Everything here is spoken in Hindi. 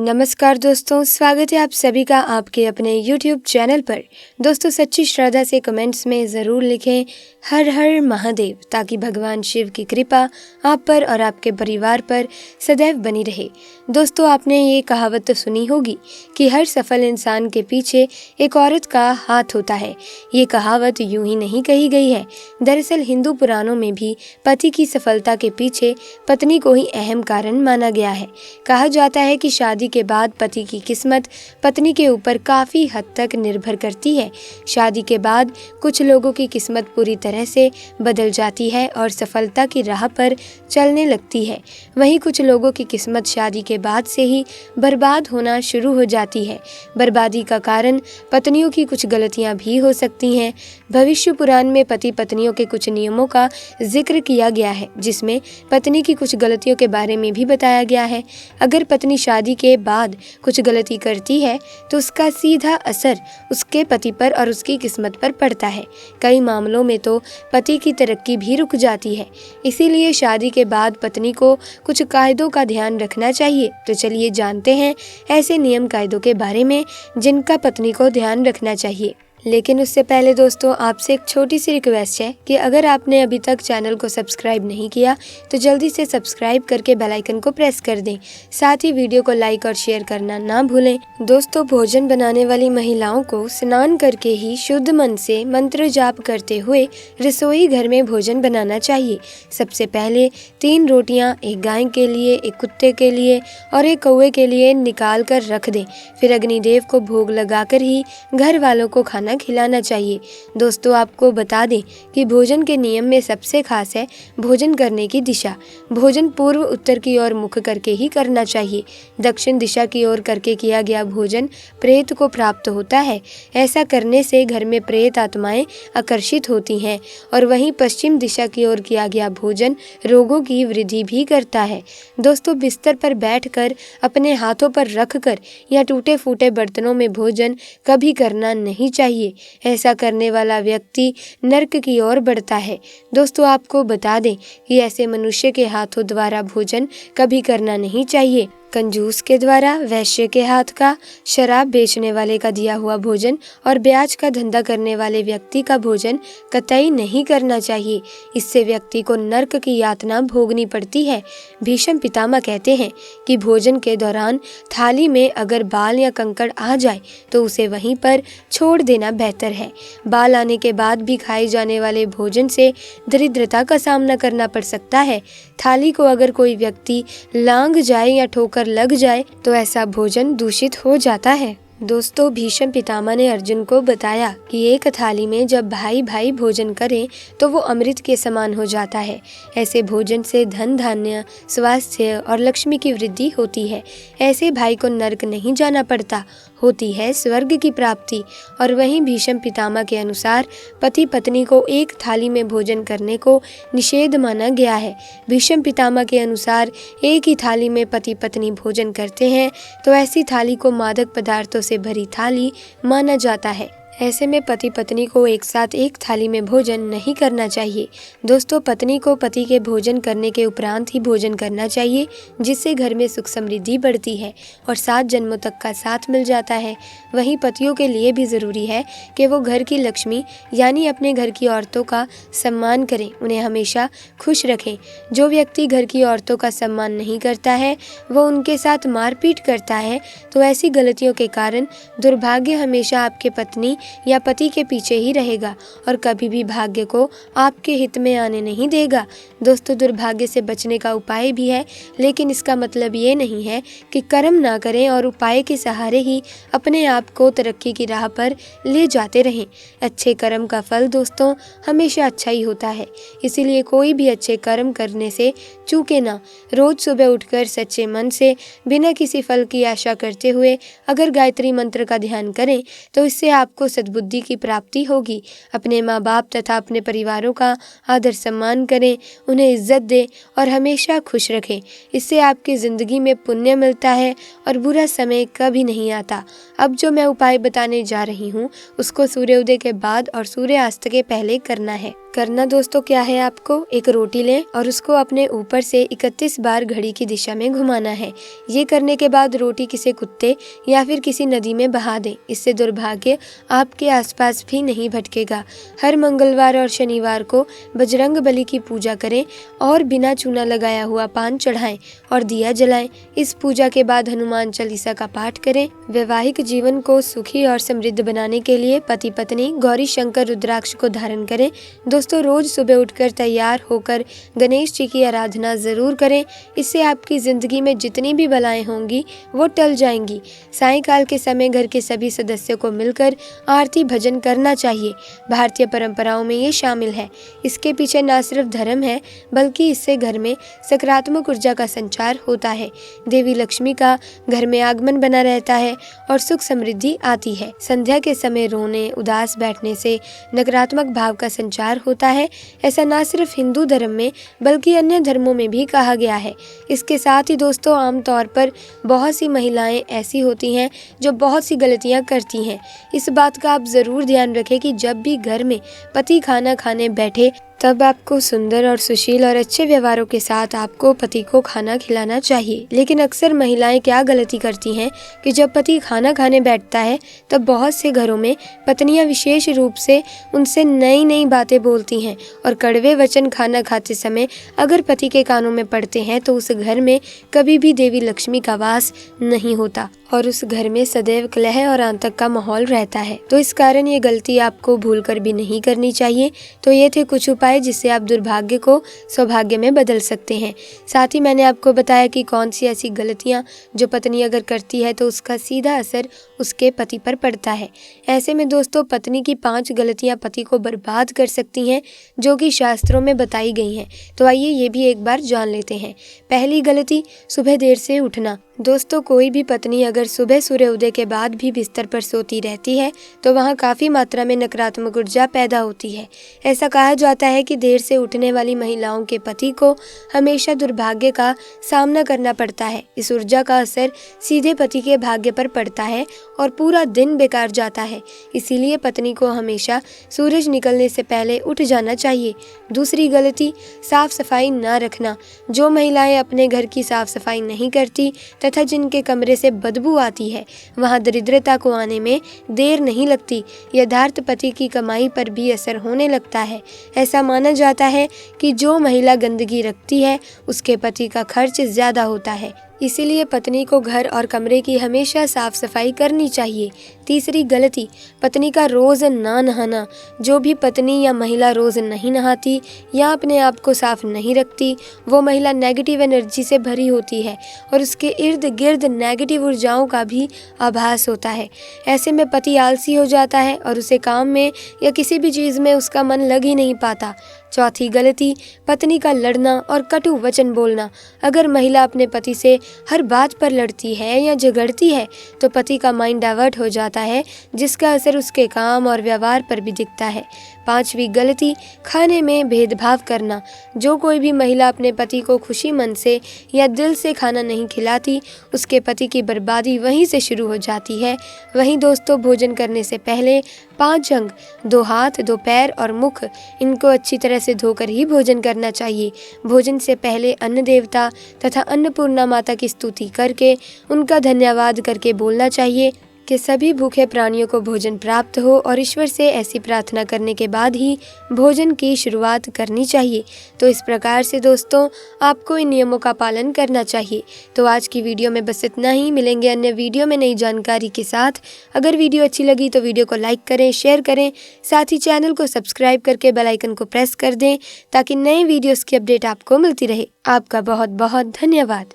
नमस्कार दोस्तों, स्वागत है आप सभी का आपके अपने YouTube चैनल पर। दोस्तों, सच्ची श्रद्धा से कमेंट्स में ज़रूर लिखें हर हर महादेव, ताकि भगवान शिव की कृपा आप पर और आपके परिवार पर सदैव बनी रहे। दोस्तों, आपने ये कहावत तो सुनी होगी कि हर सफल इंसान के पीछे एक औरत का हाथ होता है। ये कहावत यूं ही नहीं कही गई है। दरअसल हिंदू पुराणों में भी पति की सफलता के पीछे पत्नी को ही अहम कारण माना गया है। कहा जाता है कि शादी के बाद पति की किस्मत पत्नी के ऊपर काफी हद तक निर्भर करती है। शादी के बाद कुछ लोगों की किस्मत पूरी तरह से बदल जाती है और सफलता की राह पर चलने लगती है। वहीं कुछ लोगों की किस्मत शादी के बाद से ही बर्बाद होना शुरू हो जाती है। बर्बादी का कारण पत्नियों की कुछ गलतियां भी हो सकती हैं। भविष्य पुराण में पति पत्नियों के कुछ नियमों का जिक्र किया गया है, जिसमें पत्नी की कुछ गलतियों के बारे में भी बताया गया है। अगर पत्नी शादी के बाद कुछ गलती करती है तो उसका सीधा असर उसके पति पर और उसकी किस्मत पर पड़ता है। कई मामलों में तो पति की तरक्की भी रुक जाती है। इसीलिए शादी के बाद पत्नी को कुछ कायदों का ध्यान रखना चाहिए। तो चलिए जानते हैं ऐसे नियम कायदों के बारे में जिनका पत्नी को ध्यान रखना चाहिए। लेकिन उससे पहले दोस्तों, आपसे एक छोटी सी रिक्वेस्ट है कि अगर आपने अभी तक चैनल को सब्सक्राइब नहीं किया तो जल्दी से सब्सक्राइब करके बेल आइकन को प्रेस कर दें। साथ ही वीडियो को लाइक और शेयर करना ना भूलें। दोस्तों, भोजन बनाने वाली महिलाओं को स्नान करके ही शुद्ध मन से मंत्र जाप करते हुए रसोई घर में भोजन बनाना चाहिए। सबसे पहले 3 रोटियां एक गाय के लिए, एक कुत्ते के लिए और एक कौवे के लिए निकाल कर रख दें। फिर अग्निदेव को भोग लगाकर ही घर वालों को खाना खिलाना चाहिए। दोस्तों, आपको बता दें कि भोजन के नियम में सबसे खास है भोजन करने की दिशा। भोजन पूर्व उत्तर की ओर मुख करके ही करना चाहिए। दक्षिण दिशा की ओर करके किया गया भोजन प्रेत को प्राप्त होता है। ऐसा करने से घर में प्रेत आत्माएं आकर्षित होती हैं और वहीं पश्चिम दिशा की ओर किया गया भोजन रोगों की वृद्धि भी करता है। दोस्तों, बिस्तर पर बैठकर अपने हाथों पर रखकर या टूटे फूटे बर्तनों में भोजन कभी करना नहीं चाहिए। ऐसा करने वाला व्यक्ति नरक की ओर बढ़ता है। दोस्तों, आपको बता दें कि ऐसे मनुष्य के हाथों द्वारा भोजन कभी करना नहीं चाहिए। कंजूस के द्वारा, वैश्य के हाथ का, शराब बेचने वाले का दिया हुआ भोजन और ब्याज का धंधा करने वाले व्यक्ति का भोजन कतई नहीं करना चाहिए। इससे व्यक्ति को नरक की यातना भोगनी पड़ती है। भीष्म पितामह कहते हैं कि भोजन के दौरान थाली में अगर बाल या कंकड़ आ जाए तो उसे वहीं पर छोड़ देना बेहतर है। बाल आने के बाद भी खाए जाने वाले भोजन से दरिद्रता का सामना करना पड़ सकता है। थाली को अगर कोई व्यक्ति लांघ जाए या ठोकर लग जाए तो ऐसा भोजन दूषित हो जाता है। दोस्तों, भीष्म पितामह ने अर्जुन को बताया कि एक थाली में जब भाई भाई भोजन करें तो वो अमृत के समान हो जाता है। ऐसे भोजन से धन धान्य, स्वास्थ्य और लक्ष्मी की वृद्धि होती है। ऐसे भाई को नरक नहीं जाना पड़ता, होती है स्वर्ग की प्राप्ति। और वहीं भीष्म पितामह के अनुसार पति पत्नी को एक थाली में भोजन करने को निषेध माना गया है। भीष्म पितामह के अनुसार एक ही थाली में पति पत्नी भोजन करते हैं तो ऐसी थाली को मादक पदार्थों से भरी थाली माना जाता है। ऐसे में पति पत्नी को एक साथ एक थाली में भोजन नहीं करना चाहिए। दोस्तों, पत्नी को पति के भोजन करने के उपरांत ही भोजन करना चाहिए, जिससे घर में सुख समृद्धि बढ़ती है और 7 जन्मों तक का साथ मिल जाता है। वहीं पतियों के लिए भी ज़रूरी है कि वो घर की लक्ष्मी यानी अपने घर की औरतों का सम्मान करें, उन्हें हमेशा खुश रखें। जो व्यक्ति घर की औरतों का सम्मान नहीं करता है, वो उनके साथ मारपीट करता है, तो ऐसी गलतियों के कारण दुर्भाग्य हमेशा आपके पत्नी या पति के पीछे ही रहेगा और कभी भी भाग्य को आपके हित में आने नहीं देगा। दोस्तों, दुर्भाग्य से बचने का उपाय भी है, लेकिन इसका मतलब ये नहीं है कि कर्म ना करें और उपाय के सहारे ही अपने आप को तरक्की की राह पर ले जाते रहें। अच्छे कर्म का फल दोस्तों हमेशा अच्छा ही होता है, इसीलिए कोई भी अच्छे कर्म करने से चूके ना। रोज सुबह उठकर सच्चे मन से बिना किसी फल की आशा करते हुए अगर गायत्री मंत्र का ध्यान करें तो इससे आपको सद्बुद्धि की प्राप्ति होगी। अपने माँ बाप तथा अपने परिवारों का आदर सम्मान करें, उन्हें इज्जत दें और हमेशा खुश रखें। इससे आपकी ज़िंदगी में पुण्य मिलता है और बुरा समय कभी नहीं आता। अब जो मैं उपाय बताने जा रही हूँ उसको सूर्योदय के बाद और सूर्यास्त के पहले करना है। करना दोस्तों क्या है, आपको एक रोटी लें और उसको अपने ऊपर से 31 बार घड़ी की दिशा में घुमाना है। ये करने के बाद रोटी किसी कुत्ते या फिर किसी नदी में बहा दें। इससे दुर्भाग्य आपके आसपास भी नहीं भटकेगा। हर मंगलवार और शनिवार को बजरंग बली की पूजा करें और बिना चूना लगाया हुआ पान चढ़ाएं और दिया जलाएं। इस पूजा के बाद हनुमान चालीसा का पाठ करें। वैवाहिक जीवन को सुखी और समृद्ध बनाने के लिए पति पत्नी गौरी शंकर रुद्राक्ष को धारण करें। दोस्तों रोज सुबह उठकर तैयार होकर गणेश जी की आराधना जरूर करें। इससे आपकी जिंदगी में जितनी भी बलाएं होंगी वो टल जाएंगी। सायंकाल के समय घर के सभी सदस्यों को मिलकर आरती भजन करना चाहिए। भारतीय परंपराओं में ये शामिल है। इसके पीछे न सिर्फ धर्म है बल्कि इससे घर में सकारात्मक ऊर्जा का संचार होता है। देवी लक्ष्मी का घर में आगमन बना रहता है और सुख समृद्धि आती है। संध्या के समय रोने उदास बैठने से नकारात्मक भाव का संचार होता है। ऐसा न सिर्फ हिंदू धर्म में बल्कि अन्य धर्मों में भी कहा गया है। इसके साथ ही दोस्तों आमतौर पर बहुत सी महिलाएं ऐसी होती हैं जो बहुत सी गलतियां करती हैं। इस बात का आप जरूर ध्यान रखें कि जब भी घर में पति खाना खाने बैठे तब आपको सुंदर और सुशील और अच्छे व्यवहारों के साथ आपको पति को खाना खिलाना चाहिए। लेकिन अक्सर महिलाएं क्या गलती करती हैं कि जब पति खाना खाने बैठता है तब बहुत से घरों में पत्नियां विशेष रूप से उनसे नई नई बातें बोलती हैं और कड़वे वचन खाना खाते समय अगर पति के कानों में पड़ते हैं तो उस घर में कभी भी देवी लक्ष्मी का वास नहीं होता और उस घर में सदैव कलह और आतंक का माहौल रहता है। तो इस कारण ये गलती आपको भूलकर भी नहीं करनी चाहिए। तो ये थे कुछ उपाय जिससे आप दुर्भाग्य को सौभाग्य में बदल सकते हैं। साथ ही मैंने आपको बताया कि कौन सी ऐसी गलतियां जो पत्नी अगर करती है तो उसका सीधा असर उसके पति पर पड़ता है। ऐसे में दोस्तों पत्नी की 5 गलतियां पति को बर्बाद कर सकती हैं जो कि शास्त्रों में बताई गई हैं। तो आइए ये भी एक बार जान लेते हैं। पहली गलती, सुबह देर से उठना। दोस्तों कोई भी पत्नी अगर सुबह सूर्य उदय के बाद भी बिस्तर पर सोती रहती है तो वहाँ काफी मात्रा में नकारात्मक ऊर्जा पैदा होती है। ऐसा कहा जाता है कि देर से उठने वाली महिलाओं के पति को हमेशा दुर्भाग्य का सामना करना पड़ता है। इस ऊर्जा का असर सीधे पति के भाग्य पर पड़ता है और पूरा दिन बेकार जाता है। इसीलिए पत्नी को हमेशा सूरज निकलने से पहले उठ जाना चाहिए। दूसरी गलती, साफ सफाई न रखना। जो महिलाएं अपने घर की साफ सफाई नहीं करती तथा जिनके कमरे से बदबू आती है वहां दरिद्रता को आने में देर नहीं लगती। यथार्थ पति की कमाई पर भी असर होने लगता है। ऐसा माना जाता है कि जो महिला गंदगी रखती है उसके पति का खर्च ज्यादा होता है। इसीलिए पत्नी को घर और कमरे की हमेशा साफ सफाई करनी चाहिए। तीसरी गलती, पत्नी का रोज ना नहाना। जो भी पत्नी या महिला रोज नहीं नहाती या अपने आप को साफ नहीं रखती वो महिला नेगेटिव एनर्जी से भरी होती है और उसके इर्द गिर्द नेगेटिव ऊर्जाओं का भी आभास होता है। ऐसे में पति आलसी हो जाता है और उसे काम में या किसी भी चीज में उसका मन लग ही नहीं पाता। चौथी गलती, पत्नी का लड़ना और कटु वचन बोलना। अगर महिला अपने पति से हर बात पर लड़ती है या झगड़ती है तो पति का माइंड डाइवर्ट हो जाता है जिसका असर उसके काम और व्यवहार पर भी दिखता है। पांचवी गलती, खाने में भेदभाव करना। जो कोई भी महिला अपने पति को खुशी मन से या दिल से खाना नहीं खिलाती उसके पति की बर्बादी वहीं से शुरू हो जाती है। वहीं दोस्तों भोजन करने से पहले 5 अंग, 2 हाथ, 2 पैर और मुख, इनको अच्छी तरह से धोकर ही भोजन करना चाहिए। भोजन से पहले अन्न देवता तथा अन्नपूर्णा माता की स्तुति करके उनका धन्यवाद करके बोलना चाहिए कि सभी भूखे प्राणियों को भोजन प्राप्त हो और ईश्वर से ऐसी प्रार्थना करने के बाद ही भोजन की शुरुआत करनी चाहिए। तो इस प्रकार से दोस्तों आपको इन नियमों का पालन करना चाहिए। तो आज की वीडियो में बस इतना ही। मिलेंगे अन्य वीडियो में नई जानकारी के साथ। अगर वीडियो अच्छी लगी तो वीडियो को लाइक करें, शेयर करें, साथ ही चैनल को सब्सक्राइब करके बेल आइकन को प्रेस कर दें ताकि नए वीडियोस की अपडेट आपको मिलती रहे। आपका बहुत बहुत धन्यवाद।